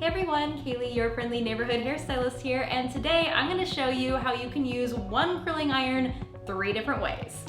Hey everyone, Kaylee, your friendly neighborhood hairstylist here, and today I'm going to show you how you can use one curling iron 3 different ways.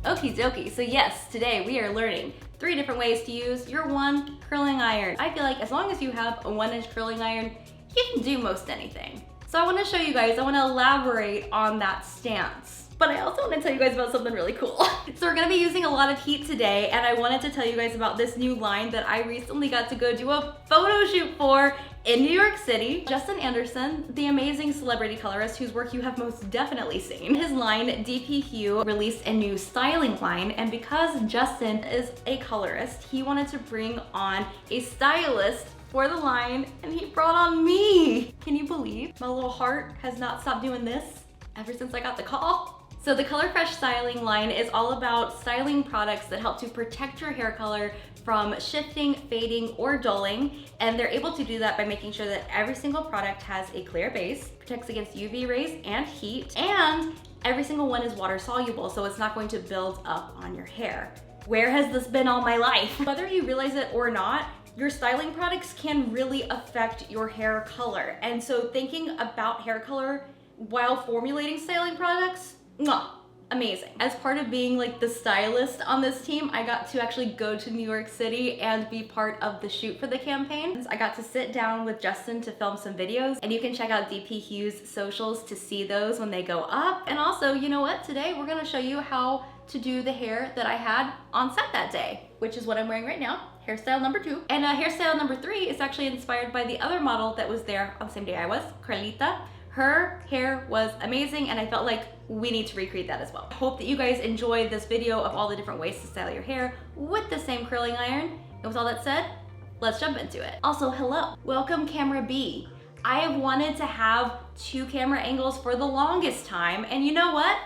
Okie dokie, so yes, today we are learning 3 different ways to use your one curling iron. I feel like as long as you have a 1-inch curling iron, you can do most anything. So I want to show you guys, I want to elaborate on that stance. But I also want to tell you guys about something really cool. So we're going to be using a lot of heat today, and I wanted to tell you guys about this new line that I recently got to go do a photo shoot for in New York City. Justin Anderson, the amazing celebrity colorist whose work you have most definitely seen. His line, DP Hue, released a new styling line, and because Justin is a colorist, he wanted to bring on a stylist for the line, and he brought on me. Can you believe? My little heart has not stopped doing this ever since I got the call. So the Color Fresh styling line is all about styling products that help to protect your hair color from shifting, fading, or dulling. And they're able to do that by making sure that every single product has a clear base, protects against UV rays and heat, and every single one is water soluble, so it's not going to build up on your hair. Where has this been all my life? Whether you realize it or not, your styling products can really affect your hair color. And so thinking about hair color while formulating styling products, amazing. As part of being like the stylist on this team, I got to actually go to New York City and be part of the shoot for the campaign. I got to sit down with Justin to film some videos, and you can check out DP Hue's socials to see those when they go up. And also, you know what? Today we're gonna show you how to do the hair that I had on set that day, which is what I'm wearing right now. Hairstyle number 2. And hairstyle number 3 is actually inspired by the other model that was there on the same day I was, Carlita. Her hair was amazing, and I felt like we need to recreate that as well. I hope that you guys enjoyed this video of all the different ways to style your hair with the same curling iron. And with all that said, let's jump into it. Also, hello, welcome camera B. I have wanted to have 2 camera angles for the longest time, and you know what?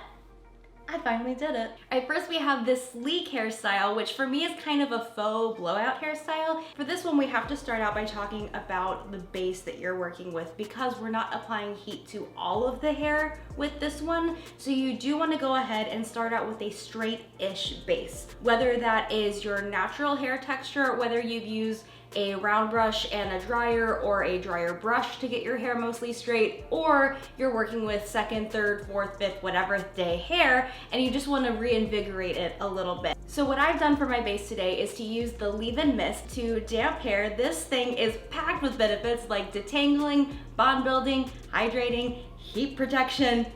I finally did it. All right, first we have this sleek hairstyle, which for me is kind of a faux blowout hairstyle. For this one, we have to start out by talking about the base that you're working with, because we're not applying heat to all of the hair with this one. So you do want to go ahead and start out with a straight-ish base. Whether that is your natural hair texture, whether you've used a round brush and a dryer or a dryer brush to get your hair mostly straight, or you're working with 2nd, 3rd, 4th, 5th, whatever day hair, and you just want to reinvigorate it a little bit. So what I've done for my base today is to use the leave-in mist to damp hair. This thing is packed with benefits like detangling, bond building, hydrating, heat protection,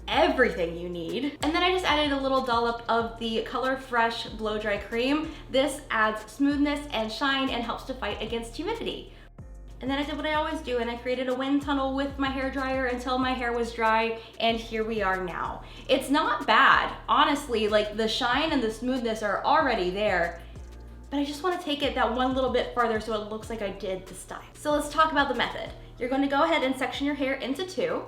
everything you need. And then I just added a little dollop of the Color Fresh Blow Dry Cream. This adds smoothness and shine and helps to fight against humidity. And then I did what I always do, and I created a wind tunnel with my hair dryer until my hair was dry, and here we are now. It's not bad, honestly. Like, the shine and the smoothness are already there, but I just want to take it that one little bit farther so it looks like I did the style. So let's talk about the method. You're going to go ahead and section your hair into 2.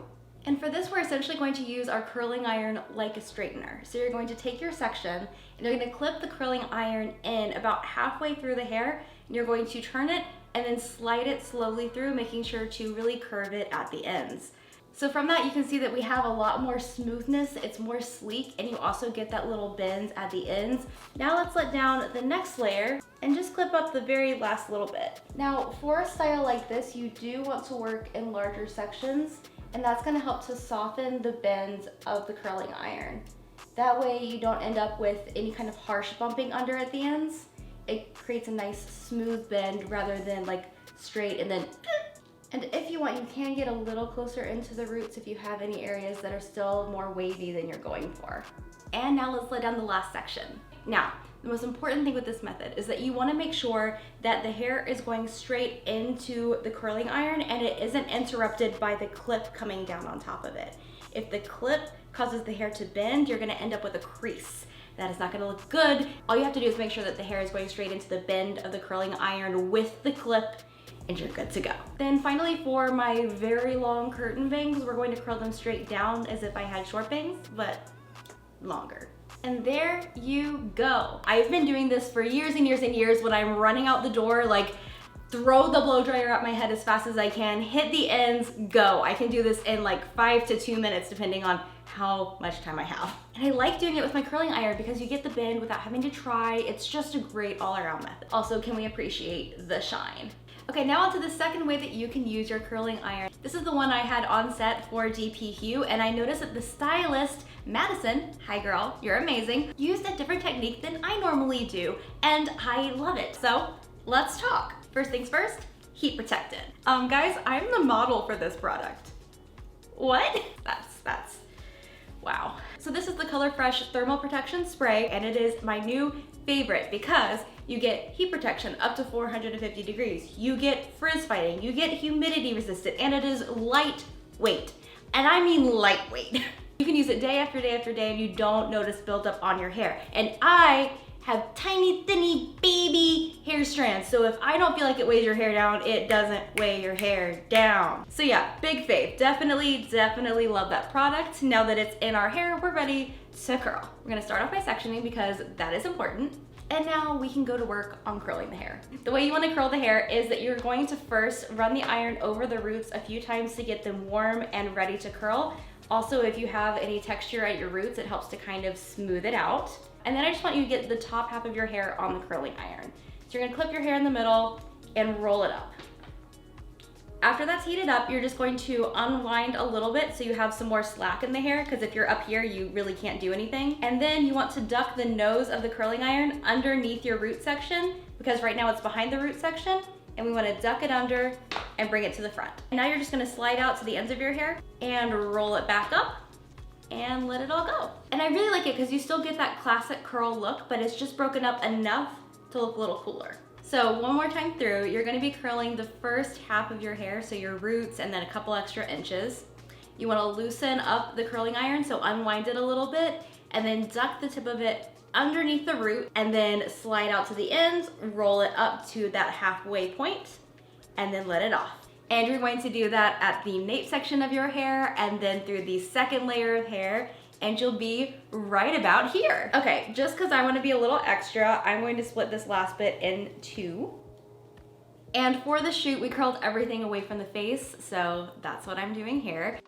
And for this, we're essentially going to use our curling iron like a straightener. So you're going to take your section, and you're going to clip the curling iron in about halfway through the hair, and you're going to turn it and then slide it slowly through, making sure to really curve it at the ends. So from that, you can see that we have a lot more smoothness, it's more sleek, and you also get that little bend at the ends. Now let's let down the next layer and just clip up the very last little bit. Now, for a style like this, you do want to work in larger sections, and that's gonna help to soften the bends of the curling iron. That way you don't end up with any kind of harsh bumping under at the ends. It creates a nice smooth bend rather than like straight and then. And if you want, you can get a little closer into the roots if you have any areas that are still more wavy than you're going for. And now let's let down the last section. Now, the most important thing with this method is that you want to make sure that the hair is going straight into the curling iron and it isn't interrupted by the clip coming down on top of it. If the clip causes the hair to bend, you're going to end up with a crease. That is not going to look good. All you have to do is make sure that the hair is going straight into the bend of the curling iron with the clip, and you're good to go. Then finally, for my very long curtain bangs, we're going to curl them straight down as if I had short bangs, but longer. And there you go. I've been doing this for years and years and years when I'm running out the door like throw the blow dryer at my head as fast as I can, hit the ends, go. I can do this in like 5 to 2 minutes depending on how much time I have. And I like doing it with my curling iron because you get the bend without having to try. It's just a great all-around method. Also, can we appreciate the shine? Okay, now on to the second way that you can use your curling iron. This is the one I had on set for DP and I noticed that the stylist, Madison, hi girl, you're amazing, used a different technique than I normally do, and I love it. So let's talk. First things first, heat protectant. Guys, I'm the model for this product. What? That's, wow. So this is the Color Fresh Thermal Protection Spray, and it is my new favorite because you get heat protection up to 450 degrees. You get frizz fighting, you get humidity resistant, and it is lightweight. And I mean lightweight. You can use it day after day after day and you don't notice buildup on your hair. And I have tiny, thinny, baby hair strands. So if I don't feel like it weighs your hair down, it doesn't weigh your hair down. So yeah, big fave. Definitely love that product. Now that it's in our hair, we're ready to curl. We're gonna start off by sectioning because that is important. And now we can go to work on curling the hair. The way you want to curl the hair is that you're going to first run the iron over the roots a few times to get them warm and ready to curl. Also, if you have any texture at your roots, it helps to kind of smooth it out. And then I just want you to get the top half of your hair on the curling iron. So you're gonna clip your hair in the middle and roll it up. After that's heated up, you're just going to unwind a little bit so you have some more slack in the hair, because if you're up here, you really can't do anything. And then you want to duck the nose of the curling iron underneath your root section, because right now it's behind the root section, and we want to duck it under and bring it to the front. And now you're just gonna slide out to the ends of your hair and roll it back up and let it all go. And I really like it because you still get that classic curl look, but it's just broken up enough to look a little cooler. So one more time through, you're gonna be curling the first half of your hair, so your roots and then a couple extra inches. You wanna loosen up the curling iron, so unwind it a little bit, and then duck the tip of it underneath the root, and then slide out to the ends, roll it up to that halfway point, and then let it off. And you're going to do that at the nape section of your hair, and then through the second layer of hair, and you'll be right about here. Okay, just because I want to be a little extra, I'm going to split this last bit in two. And for the shoot, we curled everything away from the face, so that's what I'm doing here.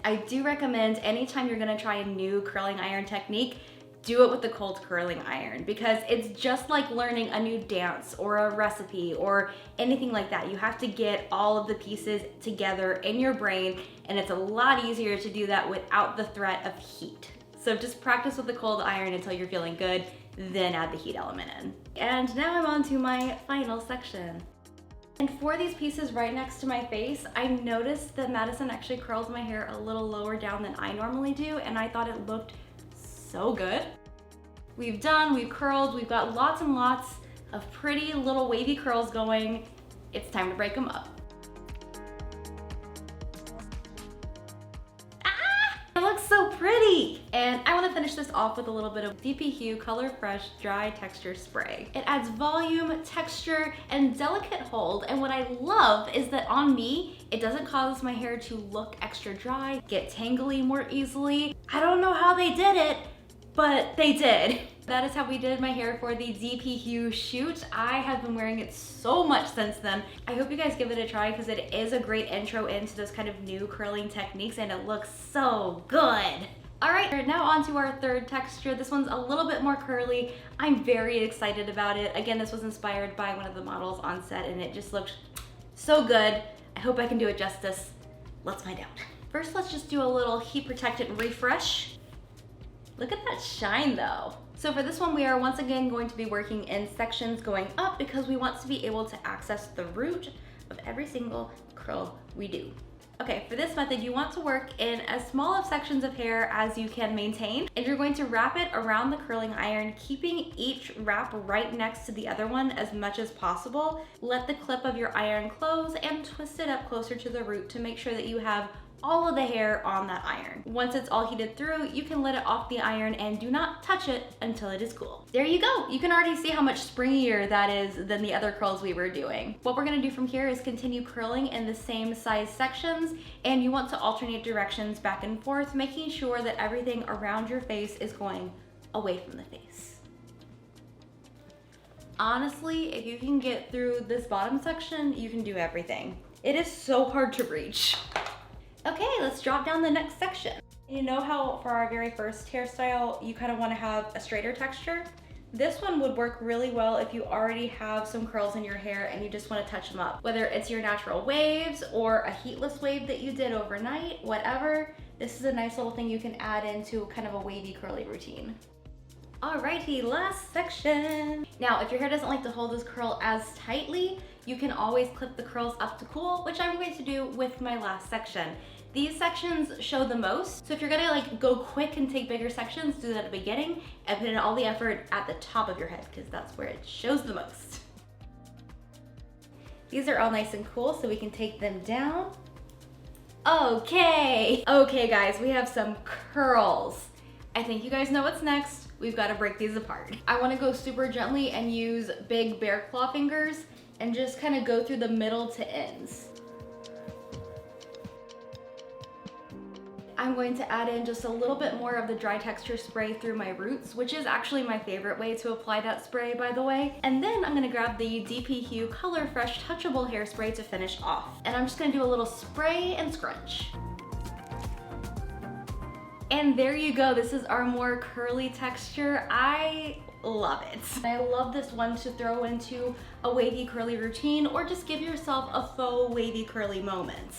I do recommend anytime you're gonna try a new curling iron technique, do it with the cold curling iron, because it's just like learning a new dance or a recipe or anything like that. You have to get all of the pieces together in your brain, and it's a lot easier to do that without the threat of heat. So just practice with the cold iron until you're feeling good, then add the heat element in. And now I'm on to my final section. And for these pieces right next to my face, I noticed that Madison actually curls my hair a little lower down than I normally do, and I thought it looked so good. We've curled, we've got lots and lots of pretty little wavy curls going. It's time to break them up. Ah, it looks so pretty. And I want to finish this off with a little bit of DP Color Fresh Dry Texture Spray. It adds volume, texture, and delicate hold. And what I love is that on me, it doesn't cause my hair to look extra dry, get tangly more easily. I don't know how they did it, but they did. That is how we did my hair for the DP shoot. I have been wearing it so much since then. I hope you guys give it a try because it is a great intro into those kind of new curling techniques, and it looks so good. All right, now on to our third texture. This one's a little bit more curly. I'm very excited about it. Again, this was inspired by one of the models on set, and it just looked so good. I hope I can do it justice. Let's find out. First, let's just do a little heat protectant refresh. Look at that shine though. So for this one, we are once again going to be working in sections going up because we want to be able to access the root of every single curl we do. Okay, for this method, you want to work in as small of sections of hair as you can maintain, and you're going to wrap it around the curling iron, keeping each wrap right next to the other one as much as possible. Let the clip of your iron close and twist it up closer to the root to make sure that you have all of the hair on that iron. Once it's all heated through, you can let it off the iron and do not touch it until it is cool. There you go. You can already see how much springier that is than the other curls we were doing. What we're gonna do from here is continue curling in the same size sections, and you want to alternate directions back and forth, making sure that everything around your face is going away from the face. Honestly, if you can get through this bottom section, you can do everything. It is so hard to reach. Okay, let's drop down the next section. You know how for our very first hairstyle, you kind of want to have a straighter texture? This one would work really well if you already have some curls in your hair and you just want to touch them up. Whether it's your natural waves or a heatless wave that you did overnight, whatever, this is a nice little thing you can add into kind of a wavy curly routine. Alrighty, last section. Now, if your hair doesn't like to hold this curl as tightly, you can always clip the curls up to cool, which I'm going to do with my last section. These sections show the most, so if you're gonna like go quick and take bigger sections, do that at the beginning and put in all the effort at the top of your head because that's where it shows the most. These are all nice and cool, so we can take them down. Okay guys, we have some curls. I think you guys know what's next. We've got to break these apart. I want to go super gently and use big bear claw fingers and just kind of go through the middle to ends. I'm going to add in just a little bit more of the dry texture spray through my roots, which is actually my favorite way to apply that spray, by the way. And then I'm gonna grab the DP Hue Color Fresh Touchable Hairspray to finish off. And I'm just gonna do a little spray and scrunch. And there you go, this is our more curly texture. I love it. I love this one to throw into a wavy curly routine or just give yourself a faux wavy curly moment.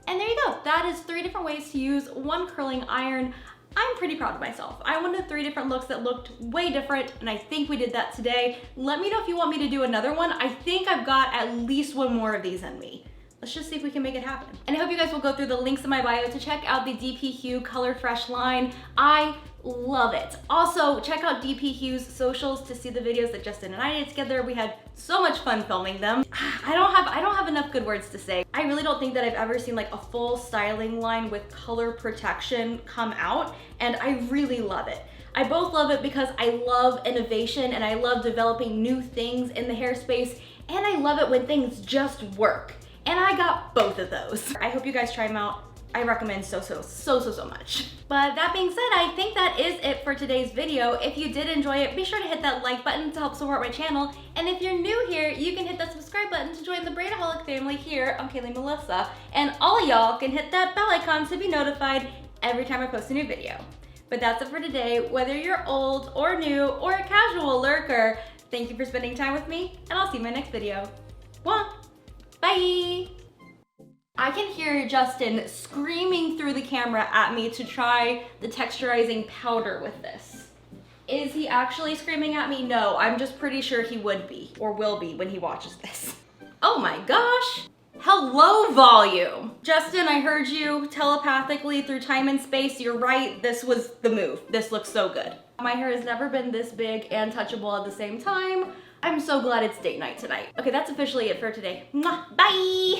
And there you go, that is 3 different ways to use one curling iron. I'm pretty proud of myself. I wanted 3 different looks that looked way different, and I think we did that today. Let me know if you want me to do another one. I think I've got at least 1 more of these in me. Let's just see if we can make it happen. And I hope you guys will go through the links in my bio to check out the DP Hue Color Fresh line. I love it. Also, check out DP Hue's socials to see the videos that Justin and I did together. We had so much fun filming them. I don't have enough good words to say. I really don't think that I've ever seen like a full styling line with color protection come out, and I really love it. I both love it because I love innovation and I love developing new things in the hair space, and I love it when things just work. And I got both of those. I hope you guys try them out. I recommend so much. But that being said, I think that is it for today's video. If you did enjoy it, be sure to hit that like button to help support my channel. And if you're new here, you can hit that subscribe button to join the Braidaholic family here on KayleyMelissa. And all of y'all can hit that bell icon to be notified every time I post a new video. But that's it for today. Whether you're old or new or a casual lurker, thank you for spending time with me, and I'll see you in my next video. Mwah! Bye! I can hear Justin screaming through the camera at me to try the texturizing powder with this. Is he actually screaming at me? No, I'm just pretty sure he would be, or will be when he watches this. Oh my gosh! Hello, volume! Justin, I heard you telepathically through time and space. You're right, this was the move. This looks so good. My hair has never been this big and touchable at the same time. I'm so glad it's date night tonight. Okay, that's officially it for today. Mwah, bye!